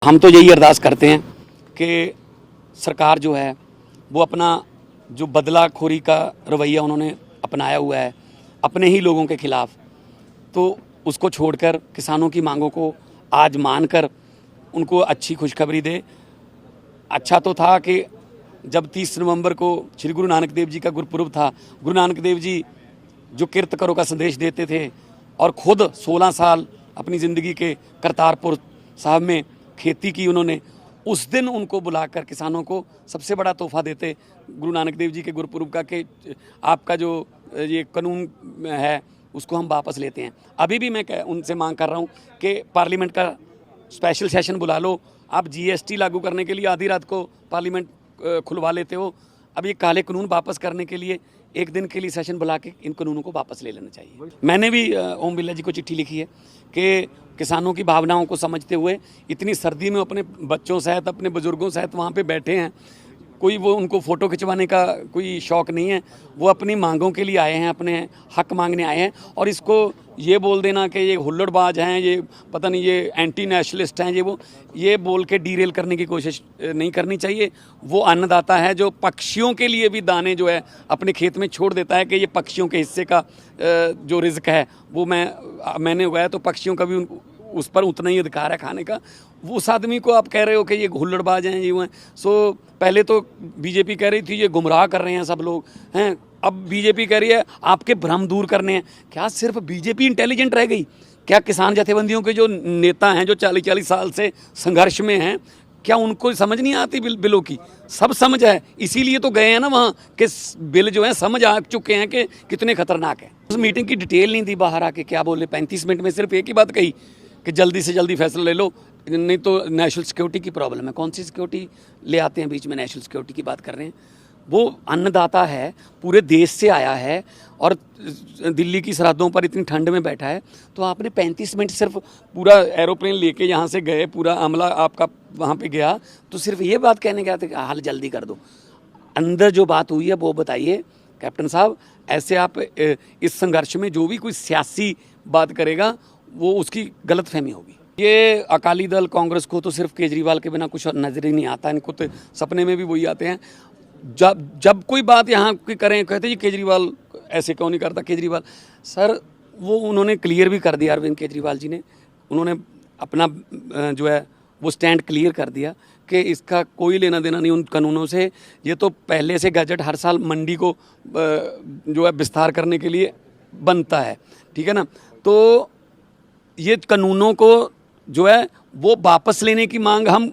हम तो यही अरदास करते हैं कि सरकार जो है वो अपना जो बदलाखोरी का रवैया उन्होंने अपनाया हुआ है अपने ही लोगों के खिलाफ, तो उसको छोड़कर किसानों की मांगों को आज मानकर उनको अच्छी खुशखबरी दे। अच्छा तो था कि जब 30 नवंबर को श्री गुरु नानक देव जी का गुरुपुरब था, गुरु नानक देव जी जो किरत करो का संदेश देते थे और ख़ुद 16 साल अपनी ज़िंदगी के करतारपुर साहब में खेती की उन्होंने, उस दिन उनको बुलाकर किसानों को सबसे बड़ा तोहफा देते गुरु नानक देव जी के गुरुपुरब का कि आपका जो ये कानून है उसको हम वापस लेते हैं। अभी भी मैं उनसे मांग कर रहा हूँ कि पार्लियामेंट का स्पेशल सेशन बुला लो। आप जीएसटी लागू करने के लिए आधी रात को पार्लियामेंट खुलवा लेते हो, अब ये काले कानून वापस करने के लिए एक दिन के लिए सेशन बुला के इन कानूनों को वापस ले लेना चाहिए। मैंने भी ओम बिरला जी को चिट्ठी लिखी है कि किसानों की भावनाओं को समझते हुए इतनी सर्दी में अपने बच्चों सहित अपने बुजुर्गों सहित वहाँ पे बैठे हैं, कोई वो उनको फ़ोटो खिंचवाने का कोई शौक़ नहीं है, वो अपनी मांगों के लिए आए हैं, अपने हक मांगने आए हैं। और इसको ये बोल देना कि ये हुल्लड़बाज हैं, ये पता नहीं ये एंटी नेशनलिस्ट हैं, ये बोल के डीरेल करने की कोशिश नहीं करनी चाहिए। वो अन्नदाता है जो पक्षियों के लिए भी दाने जो है अपने खेत में छोड़ देता है कि ये पक्षियों के हिस्से का जो रिज़्क है वो मैंने उगाया, तो पक्षियों का भी उस पर उतना ही अधिकार है खाने का। वो उस आदमी को आप कह रहे हो कि ये हुल्लड़बाज हैं, ये हैं। सो पहले तो बीजेपी कह रही थी ये गुमराह कर रहे हैं सब लोग हैं, अब बीजेपी कह रही है आपके भ्रम दूर करने हैं। क्या सिर्फ बीजेपी इंटेलिजेंट रह गई? क्या किसान जथेबंदियों के जो नेता हैं जो 40-40 साल से संघर्ष में हैं, क्या उनको समझ नहीं आती बिलों की? सब समझ है, इसीलिए तो गए हैं ना वहाँ कि बिल जो है समझ आ चुके हैं कि कितने खतरनाक है। उस मीटिंग की डिटेल नहीं दी बाहर आके, क्या बोले 35 मिनट में सिर्फ एक ही बात कही कि जल्दी से जल्दी फैसला ले लो, नहीं तो नेशनल सिक्योरिटी की प्रॉब्लम है। कौन सी सिक्योरिटी ले आते हैं बीच में? नेशनल सिक्योरिटी की बात कर रहे हैं। वो अन्नदाता है, पूरे देश से आया है और दिल्ली की सरहदों पर इतनी ठंड में बैठा है, तो आपने 35 मिनट सिर्फ पूरा एरोप्लेन लेके यहाँ से गए, पूरा अमला आपका वहाँ पे गया, तो सिर्फ ये बात कहने गया था कि हाल जल्दी कर दो। अंदर जो बात हुई है वो बताइए कैप्टन साहब। ऐसे आप इस संघर्ष में जो भी कोई सियासी बात करेगा वो उसकी गलतफहमी होगी। ये अकाली दल कांग्रेस को तो सिर्फ केजरीवाल के बिना कुछ नजर ही नहीं आता, इनको तो सपने में भी वही आते हैं। जब कोई बात यहाँ की करें कहते जी केजरीवाल ऐसे क्यों नहीं करता केजरीवाल। सर वो उन्होंने क्लियर भी कर दिया, अरविंद केजरीवाल जी ने, उन्होंने अपना जो है वो स्टैंड क्लियर कर दिया कि इसका कोई लेना देना नहीं उन कानूनों से। ये तो पहले से गजट हर साल मंडी को जो है विस्तार करने के लिए बनता है, ठीक है ना। तो ये कानूनों को जो है वो वापस लेने की मांग हम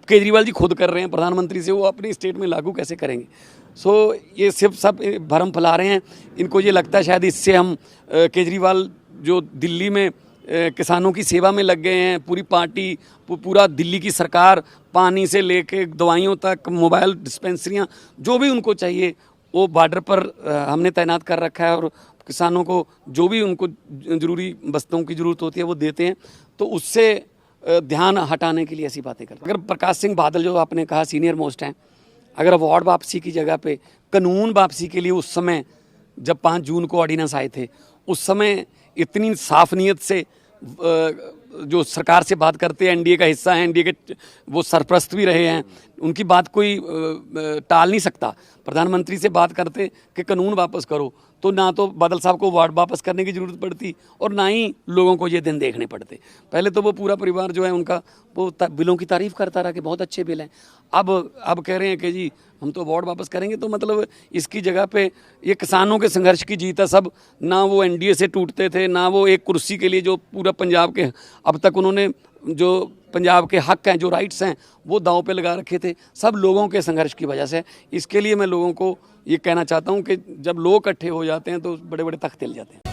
केजरीवाल जी खुद कर रहे हैं प्रधानमंत्री से, वो अपनी स्टेट में लागू कैसे करेंगे? सो ये सिर्फ सब भरम फैला रहे हैं। इनको ये लगता है शायद इससे हम केजरीवाल जो दिल्ली में किसानों की सेवा में लग गए हैं, पूरी पार्टी पूरा दिल्ली की सरकार, पानी से लेके दवाइयों तक, मोबाइल डिस्पेंसरियाँ, जो भी उनको चाहिए वो बॉर्डर पर हमने तैनात कर रखा है और किसानों को जो भी उनको ज़रूरी वस्तुओं की ज़रूरत होती है वो देते हैं। तो उससे ध्यान हटाने के लिए ऐसी बातें करते हैं। अगर प्रकाश सिंह बादल जो आपने कहा सीनियर मोस्ट हैं, अगर अवार्ड वापसी की जगह पे कानून वापसी के लिए उस समय जब 5 जून को ऑर्डिनेंस आए थे, उस समय इतनी साफ नीयत से जो सरकार से बात करते हैं, एनडीए का हिस्सा है, एनडीए के वो सरप्रस्त भी रहे हैं, उनकी बात कोई टाल नहीं सकता। प्रधानमंत्री से बात करते कि कानून वापस करो, तो ना तो बादल साहब को वार्ड वापस करने की ज़रूरत पड़ती और ना ही लोगों को ये दिन देखने पड़ते। पहले तो वो पूरा परिवार जो है उनका वो बिलों की तारीफ़ करता रहा कि बहुत अच्छे बिल हैं। अब कह रहे हैं कि जी हम तो वार्ड वापस करेंगे, तो मतलब इसकी जगह पे ये किसानों के संघर्ष की जीत है सब। ना वो एनडीए से टूटते थे, ना वो एक कुर्सी के लिए जो पूरा पंजाब के अब तक उन्होंने जो पंजाब के हक हैं, जो राइट्स हैं, वो दांव पे लगा रखे थे, सब लोगों के संघर्ष की वजह से। इसके लिए मैं लोगों को ये कहना चाहता हूँ कि जब लोग इकट्ठे हो जाते हैं तो बड़े बड़े तख्त हिल जाते हैं।